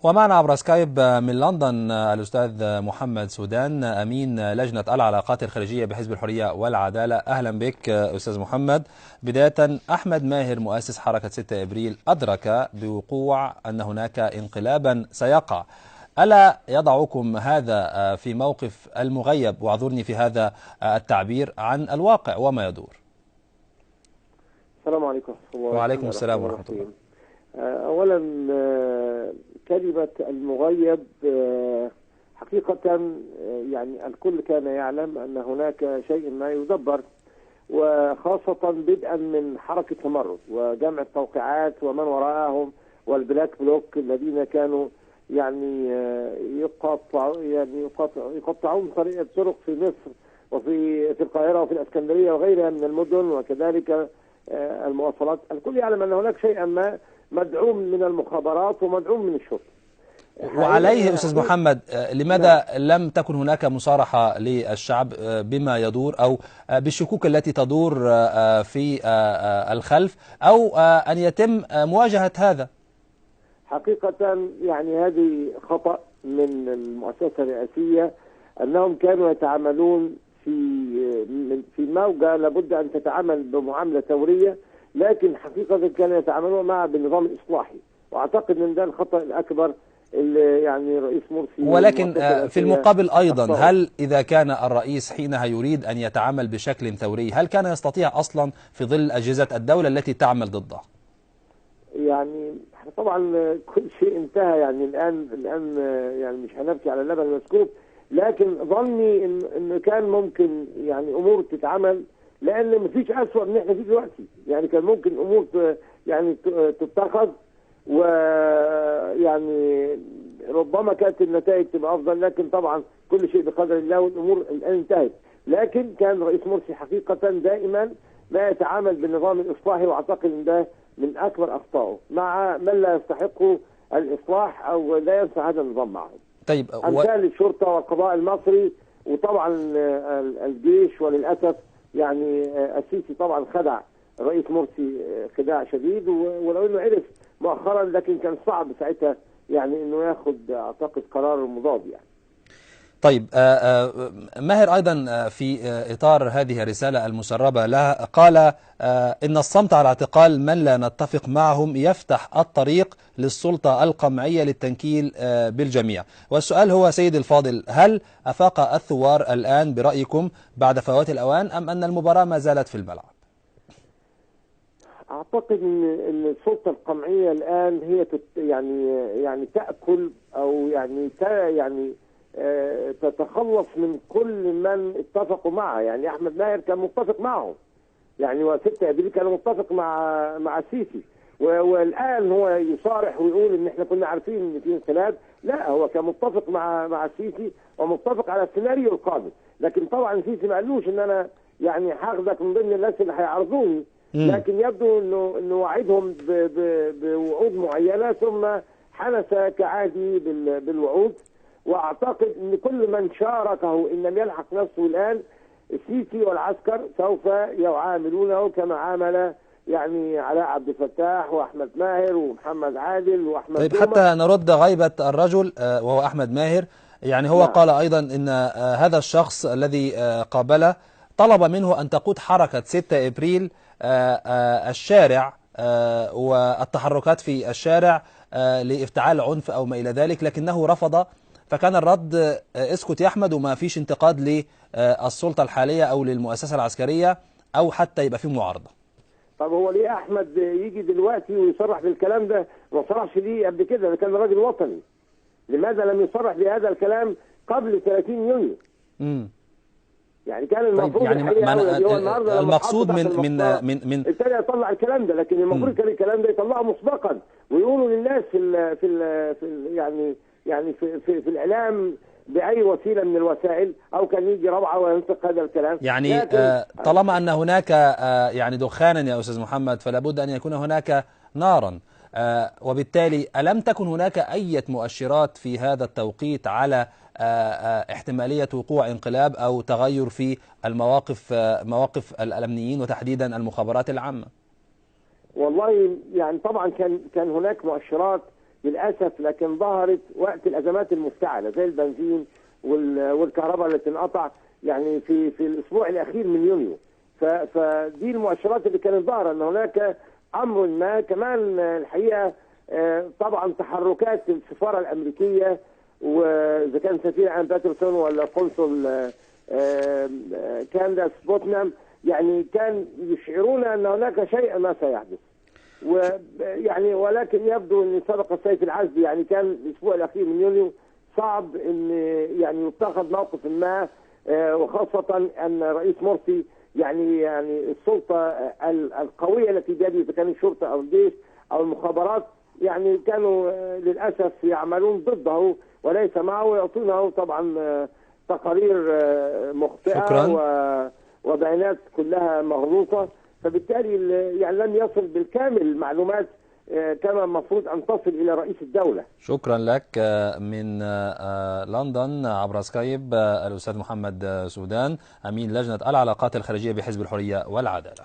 ومعنا عبر سكايب من لندن الأستاذ محمد سودان، أمين لجنة العلاقات الخارجية بحزب الحرية والعدالة. أهلا بك أستاذ محمد. بداية، أحمد ماهر مؤسس حركة 6 إبريل أدرك بوقوع أن هناك انقلابا سيقع. ألا يضعكم هذا في موقف المغيب، واعذرني في هذا التعبير، عن الواقع وما يدور؟ السلام عليكم ورحمة الله وعليكم السلام ورحمة الله. أولا كلمة المغيب حقيقة يعني الكل كان يعلم أن هناك شيء ما يدبر، وخاصة بدءا من حركة تمرد وجمع التوقيعات ومن وراءهم والبلاك بلوك الذين كانوا يعني يقطعون الطرق في مصر وفي القاهرة وفي الإسكندرية وغيرها من المدن، وكذلك المواصلات. الكل يعلم أن هناك شيئا ما مدعوم من المخابرات ومدعوم من الشرطة. وعليه أستاذ محمد، لماذا لم تكن هناك مصارحة للشعب بما يدور، أو بالشكوك التي تدور في الخلف، أو أن يتم مواجهة هذا؟ حقيقة يعني هذه خطأ من المؤسسة الرئاسية، أنهم كانوا يتعاملون في موجة لابد أن تتعامل بمعاملة ثورية، لكن حقيقة كانوا يتعاملون معها بالنظام الإصلاحي، وأعتقد أن ده الخطأ الأكبر اللي يعني رئيس مرسي. ولكن في المقابل أيضا، هل إذا كان الرئيس حينها يريد أن يتعامل بشكل ثوري، هل كان يستطيع أصلا في ظل أجهزة الدولة التي تعمل ضده؟ يعني طبعا كل شيء انتهى، يعني الآن يعني مش هنبكي على اللبن المسكوب، لكن ظني إن كان ممكن يعني أمور تتعمل، لأن مفيش أسوأ من احنا فيه دلوقتي. يعني كان ممكن أمور يعني تتخذ، ويعني ربما كانت النتائج تبقى أفضل، لكن طبعا كل شيء بقدر الله والأمور الآن انتهت. لكن كان رئيس مرسي حقيقة دائما ما يتعامل بالنظام الإصلاحي، وأعتقد إن ده من أكبر أخطائه مع من لا يستحقوا الإصلاح أو لا ينفع هذا النظام معهم. طيب، أمثال الشرطة والقضاء المصري، وطبعا الجيش. وللأسف يعني السيسي طبعا خدع رئيس مرسي خداع شديد، ولو انه عرف مؤخرا، لكن كان صعب ساعتها يعني انه ياخد اعتقد قرار مضاد يعني. طيب، ماهر أيضا في إطار هذه الرسالة المسربة لها قال إن الصمت على اعتقال من لا نتفق معهم يفتح الطريق للسلطة القمعية للتنكيل بالجميع. والسؤال هو سيد الفاضل، هل أفاق الثوار الآن برأيكم بعد فوات الأوان، أم أن المباراة ما زالت في الملعب؟ أعتقد إن السلطة القمعية الآن هي يعني تأكل أو يعني تتخلص من كل من اتفقوا معها. يعني احمد ماهر كان متفق معهم، يعني و6 ابريل كان متفق مع السيسي، والان هو يصارح ويقول ان احنا كنا عارفين ان في انقلاب. لا، هو كان متفق مع السيسي ومتفق على السيناريو القادم، لكن طبعا السيسي ما قالوش ان انا يعني هاخدك من ضمن الناس اللي هيعرضوني، لكن يبدو انه وعدهم بوعود معينه، ثم حنس كعادي بالوعود. واعتقد ان كل من شاركه ان لم يلحق نفسه الان، السيسي والعسكر سوف يعاملونه كما عامل يعني علاء عبد الفتاح واحمد ماهر ومحمد عادل واحمد. طيب، حتى نرد غيبة الرجل وهو احمد ماهر، يعني هو قال ايضا ان هذا الشخص الذي قابله طلب منه ان تقود حركة 6 ابريل الشارع والتحركات في الشارع لافتعال عنف او ما الى ذلك، لكنه رفض. فكان الرد اسكت يا احمد، وما فيش انتقاد للسلطة الحالية او للمؤسسة العسكرية، او حتى يبقى فيه معارضة. طب هو ليه احمد يجي دلوقتي ويصرح بالكلام ده؟ ما صرحش ليه قبل كده؟ ده كان راجل وطني. لماذا لم يصرح بهذا الكلام قبل 30 يونيو؟ يعني كان المفروض يعني المقصود من ابتدى يطلع الكلام ده، لكن المفروض كان الكلام ده يطلعه مسبقا ويقولوا للناس يعني في الاعلام باي وسيله من الوسائل، او كان يجي روعه وينطق هذا الكلام. يعني طالما ان هناك يعني دخانا يا استاذ محمد، فلا بد ان يكون هناك نارا، وبالتالي الم تكن هناك اي مؤشرات في هذا التوقيت على احتمالية وقوع انقلاب أو تغير في مواقف الأمنيين وتحديدا المخابرات العامة؟ والله يعني طبعا كان هناك مؤشرات، للاسف، لكن ظهرت وقت الازمات المفتعله زي البنزين والكهرباء اللي تنقطع يعني في الاسبوع الاخير من يونيو. فدي المؤشرات اللي كانت ظاهره ان هناك امر ما. كمان الحقيقه طبعا تحركات السفاره الامريكيه، واذا كان سفير ان باترسون ولا قنصل كانداس بوتنام، يعني كان يشعرون ان هناك شيء ما سيحدث. ويعني ولكن يبدو ان سبق السيف العزل، يعني كان الاسبوع الاخير من يونيو صعب ان يعني يتخذ موقف ما، وخاصه ان رئيس مرسي يعني السلطه القويه التي بيده، اذا كان الشرطه او الجيش او المخابرات، يعني كانوا للاسف يعملون ضده وليس معه، ويعطونه طبعا تقارير مخطئه شكرا. وبيانات كلها مغلوطه. فبالتالي يعني لم يصل بالكامل المعلومات كما المفروض أن تصل إلى رئيس الدولة. شكرا لك. من لندن عبر سكايب الأستاذ محمد سودان، أمين لجنة العلاقات الخارجية بحزب الحرية والعدالة.